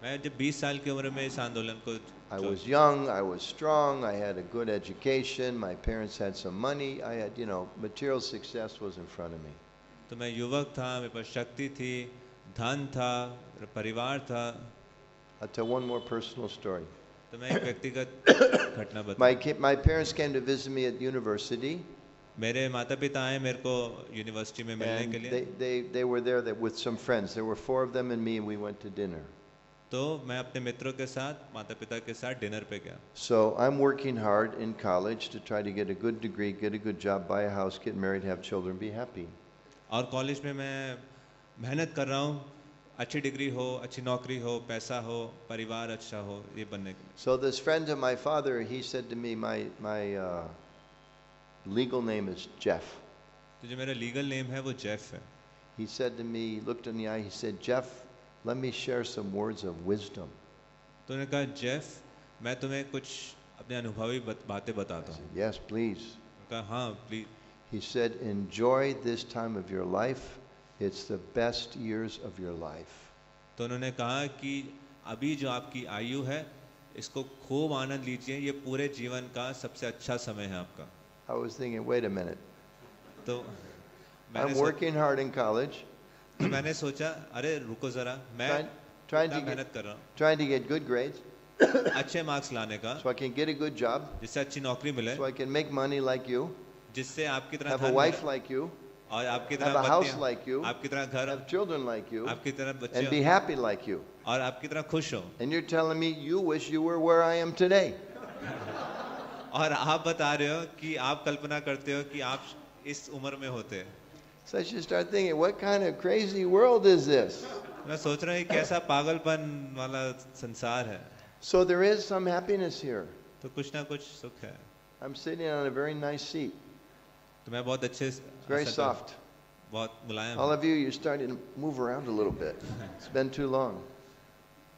मैं जब 20 साल की उम्र में इस आंदोलन को I was young, I was strong, I had a good education, my parents had some money, I had, material success was in front of me. तो मैं युवक था, मेरे पास शक्ति थी, धन था, परिवार था। I'll tell one more personal story. तो मैं एक व्यक्तिगत घटना बताऊं। My parents came to visit me at university, मेरे माता पिता आए मेरे को यूनिवर्सिटी में मिलने and के लिए। they were there with some friends. There were 4 of them and me, and we went to dinner. तो मैं अपने मित्रों के साथ, माता पिता के साथ डिनर पे गया। So I'm working hard in college to try to get a good degree, get a good job, buy a house, get married, have children, be happy. और कॉलेज में मैं मेहनत कर रहा हूँ, अच्छी डिग्री हो, अच्छी नौकरी हो, पैसा हो, परिवार अच्छा हो, ये बनने के लिए। So this friend of my father, he said to me, my legal name is Jeff. तो जो मेरा लीगल नेम है वो जेफ है। He said to me, he looked in the eye, he said, Jeff, let me share some words of wisdom. तो उन्होंने कहा Jeff, मैं तुम्हें कुछ अपने अनुभवी बातें बताता I हूँ। said, yes, please. कहा हाँ please. He said, enjoy this time of your life. It's the best years of your life. तो उन्होंने कहा कि अभी जो आपकी आयु है इसको खूब आनंद लीजिए, ये पूरे जीवन का सबसे अच्छा समय है आपका. I was thinking, wait a minute. तो I'm working hard in college, मैंने सोचा अरे रुको जरा, मैं trying इतना to मेहनत कर रहा हूँ trying to get good grades अच्छे मार्क्स लाने का, so I can get a good job, जिससे अच्छी नौकरी मिले, so I can make money like you, जिससे आपकी तरह have धन a wife मिले, like you, और आपकी have तरह a house पत्नियां, like you, आपकी तरह घर, have children like you, आपकी तरह and बच्चे be happy like you. और आपकी तरह खुश हो. And you're telling me you wish you were where I am today. और आप बता रहे हो कि आप कल्पना करते हो कि आप इस उम्र में होते. So I should start thinking, what kind of crazy world is this? मैं सोच रहा हूँ कि कैसा पागलपन वाला संसार है. So there is some happiness here. तो कुछ ना कुछ सुख है. I'm sitting on a very nice seat, तो मैं बहुत अच्छे very soft. बहुत मुलायम All हूँ. of you, you're starting to move around a little bit. It's been too long.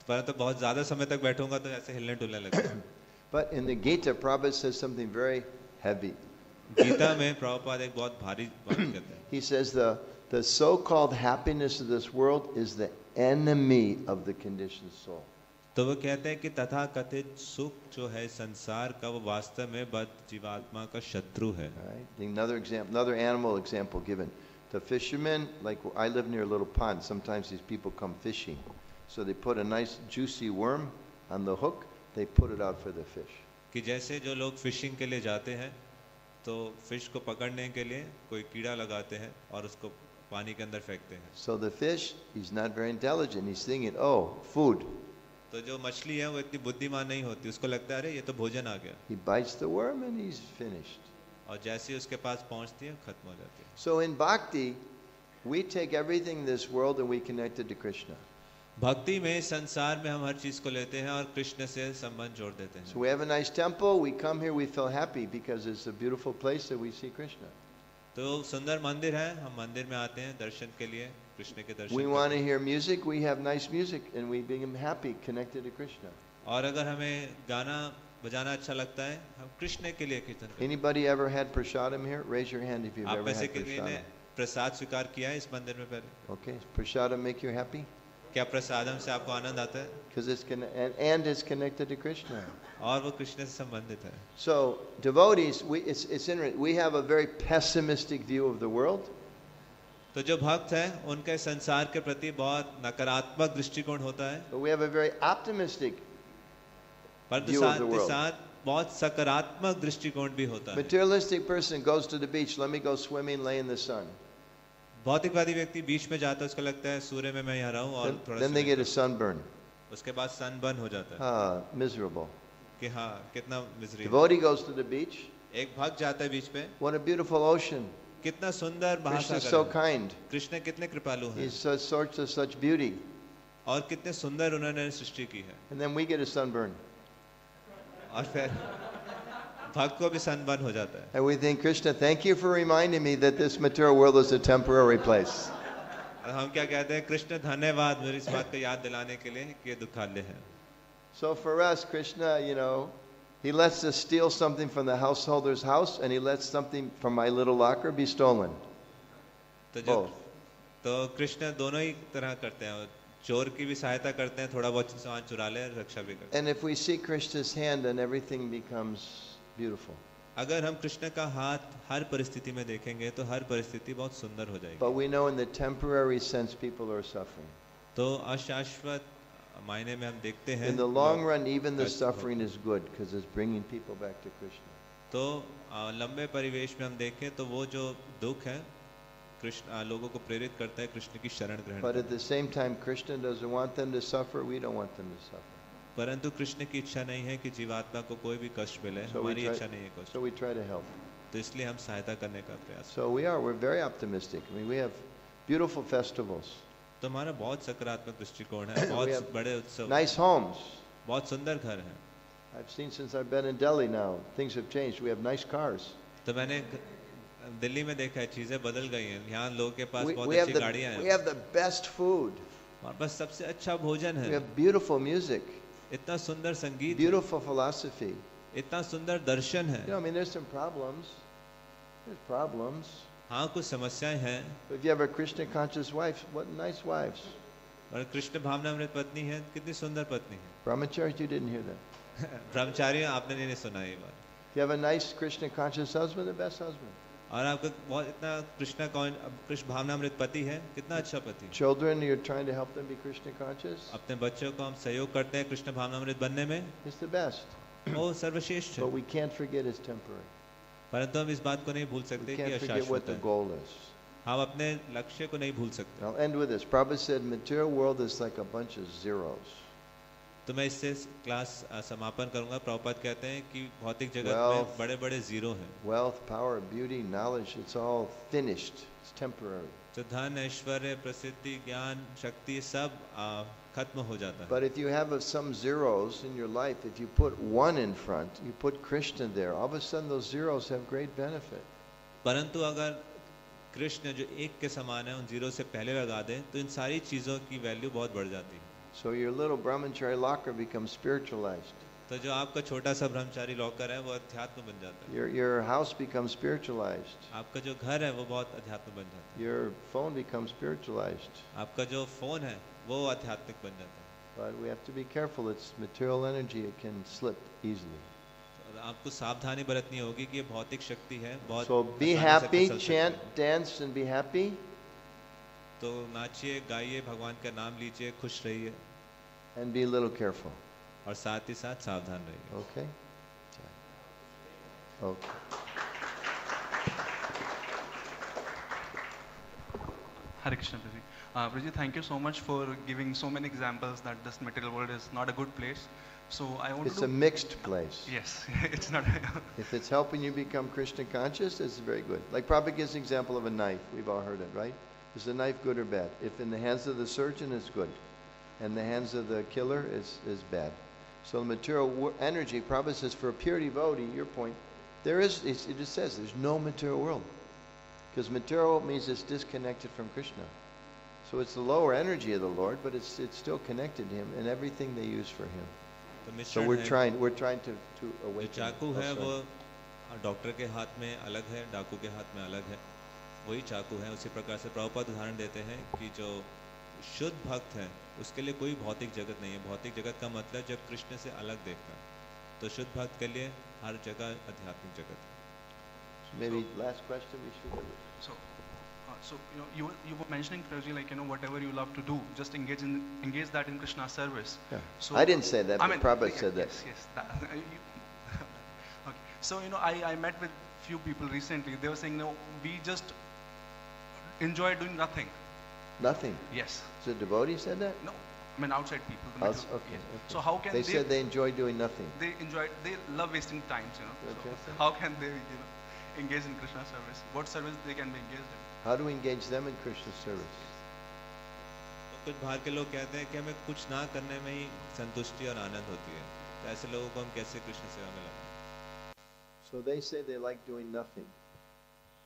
परंतु बहुत ज़्यादा समय तक बैठूंगा तो ऐसे हिलने डुलने लगेगा. But in the Gita, Prabhupada says something very heavy. Gita में प्रभुपाद एक बहुत भारी बात कहते हैं. He says the so-called happiness of this world is the enemy of the conditioned soul. तो वो कहते हैं कि तथाकथित सुख जो है संसार का वो वास्तव में बद्ध जीवात्मा का शत्रु है. Right? Another example, another animal example given. The fishermen, like I live near a little pond. Sometimes these people come fishing, so they put a nice juicy worm on the hook. They put it out for the fish. कि जैसे जो लोग fishing के लिए जाते हैं तो fish को पकड़ने के लिए कोई कीड़ा लगाते हैं और उसको पानी के अंदर फेंकते हैं. So the fish, he's not very intelligent. He's thinking, oh, food. तो जो मछली है वो इतनी बुद्धिमान नहीं होती, उसको लगता है अरे ये तो भोजन आ गया, He bites the worm and he's finished. और जैसे ही उसके पास पहुंचती है खत्म हो जाती है. So in bhakti, we take everything in this world and we connect it to Krishna. भक्ति में संसार में हम हर चीज को लेते हैं और कृष्ण से संबंध जोड़ देते हैं. So we have a nice temple. We come here, we feel happy because it's a beautiful place that we see Krishna. तो सुंदर मंदिर है, हम मंदिर में आते हैं दर्शन के लिए, कृष्ण के दर्शन We करते want to हैं. hear music. We have nice music and we become happy connected to Krishna. और अगर हमें गाना बजाना अच्छा लगता है, हम कृष्ण के लिए कीर्तन करते हैं. Anybody ever had prasadam here? Raise your hand if you've आप ever में से had किसी ने prasadam. प्रसाद स्वीकार किया है इस मंदिर में पहले? Okay, prasadam make you happy? क्या प्रसादम से आपको आनंद आता है? Because and it's connected to Krishna. और वो कृष्ण से संबंधित है. So devotees, it's interesting. We have a very pessimistic view of the world. तो जो भक्त हैं उनके संसार के प्रति बहुत नकारात्मक दृष्टिकोण होता है, But we have a very optimistic परंतु view of साथ the ही world. साथ बहुत सकारात्मक दृष्टिकोण भी होता है. Materialistic person goes to the beach, let me go swimming, lay in the sun. भौतिकवादी व्यक्ति बीच में जाता है, उसको लगता है सूर्य में मैं यहाँ रहूँ और थोड़ा Then they get a सा sunburn. उसके बाद सनबर्न हो जाता है Ah, miserable. कि हाँ कितना misery. Devotee goes to the beach. एक भक्त जाता है बीच पे, What a beautiful ocean. कितना सुंदर Krishna is महासागर so है. kind. कृष्ण कितने कृपालु हैं He's such sorts of such beauty. और कितने सुंदर उन्होंने सृष्टि की है. And then we get a sunburn. और फिर भक्त को भी सनबर्न हो जाता है. And we think, Krishna, thank you for reminding me that this material world is a temporary place. और हम क्या कहते हैं, कृष्ण धन्यवाद मेरी इस बात को याद दिलाने के लिए कि ये दुखालय है. So for us, Krishna, he lets us steal something from the householder's house and he lets something from my little locker be stolen. तो जो Both. तो कृष्ण दोनों ही तरह करते हैं, चोर की भी सहायता करते हैं, थोड़ा बहुत सामान चुरा ले, रक्षा भी करते हैं. And if we see Krishna's hand, then everything becomes beautiful. अगर हम कृष्ण का हाथ हर परिस्थिति में देखेंगे तो हर परिस्थिति बहुत सुंदर हो जाएगी. But we know in the temporary sense people are suffering. तो अशाश्वत मायने में हम देखते हैं In the long लोग run, even the कष्ट suffering is good because it's bringing people back to Krishna. तो लंबे परिवेश में हम देखें तो वो जो दुख है कृष्ण लोगों को प्रेरित करता है कृष्ण की शरण ग्रहण But करने. at the same time, Krishna doesn't want them to suffer. We don't want them to suffer. परंतु कृष्ण की इच्छा नहीं है कि जीवात्मा को कोई भी कष्ट मिले, So we हमारी try- इच्छा नहीं है कष्ट. So we try to help. तो इसलिए हम सहायता करने का प्रयास. So we're very optimistic. I mean, we have beautiful festivals, तो हमारा बहुत सकारात्मक दृष्टिकोण है, We बहुत have बड़े उत्सव, nice homes. बहुत सुंदर घर है. I've seen since I've been in Delhi now, things have changed. We have nice cars. तो मैंने दिल्ली में देखा है चीजें बदल गई हैं. यहाँ लोगों के पास We, बहुत we have अच्छी गाड़ियाँ we हैं, have the best food. हमारे पास सबसे अच्छा भोजन We है, have beautiful music, इतना सुंदर संगीत है, beautiful philosophy. इतना सुंदर दर्शन है. I mean, there's some problems. There's problems. हाँ कुछ समस्याएं हैं, But if you have a Krishna conscious wife, what nice wives. और कृष्ण भावनामृत पत्नी है, कितनी सुंदर पत्नी है। Brahmacharis, you didn't hear that. ब्रह्मचारी आपने नहीं सुना ये बात। If you have a nice Krishna conscious husband, the best husband. और आपका बहुत इतना कृष्ण भावनामृत पति है, कितना अच्छा पति है। Children, you're trying to help them be Krishna conscious. अपने बच्चों को हम सहयोग करते हैं कृष्ण भावनामृत बनने में, It's the best. वो सर्वश्रेष्ठ है। But we can't forget it's temporary. परंतु हम इस बात को नहीं भूल We सकते कि can't यह forget what शाश्वत the है। goal is. हम अपने लक्ष्य को नहीं भूल सकते। I'll end with this. Prabhupada said material world is like a bunch of zeros. तो मैं इससे क्लास समापन करूंगा। प्रभुपाद कहते हैं कि भौतिक जगत Wealth. में बड़े-बड़े जीरो हैं। Wealth, power, beauty, knowledge, it's all finished. It's temporary. तो धन, ऐश्वर्य, प्रसिद्धि, ज्ञान, शक्ति सब खत्म हो जाता है। But if you have some zeros in your life, if you put one in front, you put Krishna there, all of a sudden those zeros have great benefit. परंतु अगर कृष्ण जो एक के समान है उन जीरो से पहले लगा दें तो इन सारी चीजों की वैल्यू बहुत बढ़ जाती है। So your little brahmachari locker becomes spiritualized. तो जो आपका छोटा सा ब्रह्मचारी लॉकर है वो अध्यात्म बन जाता है। Your house becomes spiritualized. आपका जो घर है वो बहुत अध्यात्म बन जाता है। Your phone becomes spiritualized. आपका जो फोन है वो आध्यात्मिक बन जाता है। But we have to be careful. It's material energy. It can slip easily. तो आपको सावधानी बरतनी होगी कि ये भौतिक शक्ति है, बहुत So be आसानी से happy, फिसल सकती chant, है। dance, and be happy. तो नाचिए, गाइए, भगवान का नाम लीजिए, खुश रहिए And be a little careful. और साथ ही साथ सावधान रहिए। Okay? Okay. Hare Krishna, Prabhuji. Prabhuji, thank you so much for giving so many examples that this material world is not a good place. So I want It's to a mixed place. yes, it's not. If it's helping you become Krishna conscious, it's very good. Like Prabhupada gives an example of a knife. We've all heard it, right? Is the knife good or bad? If in the hands of the surgeon, it's good. And the hands of the killer is bad. So the material energy, Prabhupada says, for a pure devotee, your point, it just says there's no material world. Because material means it's disconnected from Krishna. So it's the lower energy of the Lord, but it's still connected to Him and everything they use for Him. तो So मिश्रण we're trying to जो awaken. चाकू Oh, है sorry. वो doctor के हाथ में अलग है, डाकू के हाथ में अलग है, वही चाकू है। उसी प्रकार से प्रभुपाद उदाहरण देते हैं कि जो शुद्ध भक्त है उसके लिए कोई भौतिक जगत नहीं है। भौतिक जगत का मतलब जब कृष्ण से अलग देखता है, तो शुद्ध भक्त के लिए हर जगह आध्यात्मिक जगत है। Maybe last question we should have. So you were mentioning, Prabhuji, like whatever you love to do, just engage that in Krishna's service. Yeah. So I didn't say that, I but mean, Prabhupada yes, said that. Yes, okay. So I met with few people recently. They were saying, no, we just enjoy doing nothing. Nothing. Yes. So devotee said that? No, I mean outside people. the Outs- middle- okay, yes. okay. So how can They said they enjoy doing nothing. they love wasting time, Okay. So how can they engage in Krishna service? What service they can be engaged in? How do we engage them in Krishna's service? तो कुछ बाहर के लोग कहते हैं कि हमें कुछ ना करने में ही संतुष्टि और आनंद होती है। तो ऐसे लोगों को हम कैसे कृष्ण सेवा में लगाएं? So they say they like doing nothing.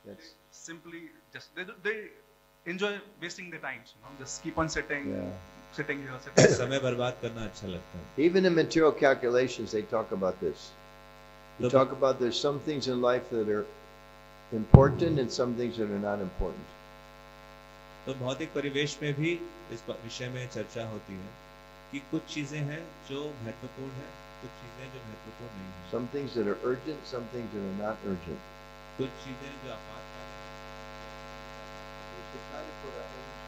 That's Simply just they enjoy wasting their time, just keep on sitting Yeah. sitting here, sitting there. समय बर्बाद करना अच्छा लगता है। even in material calculations they talk about this. They Look- talk about there's some things in life that are important and some things that are not important. तो भौतिक परिवेश में भी इस विषय में चर्चा होती है कि कुछ चीजें हैं जो महत्वपूर्ण हैं, कुछ चीजें जो महत्वपूर्ण नहीं हैं, Some things that are urgent, some things that are not urgent. कुछ चीजें जो आपातकालीन We should try to put our energy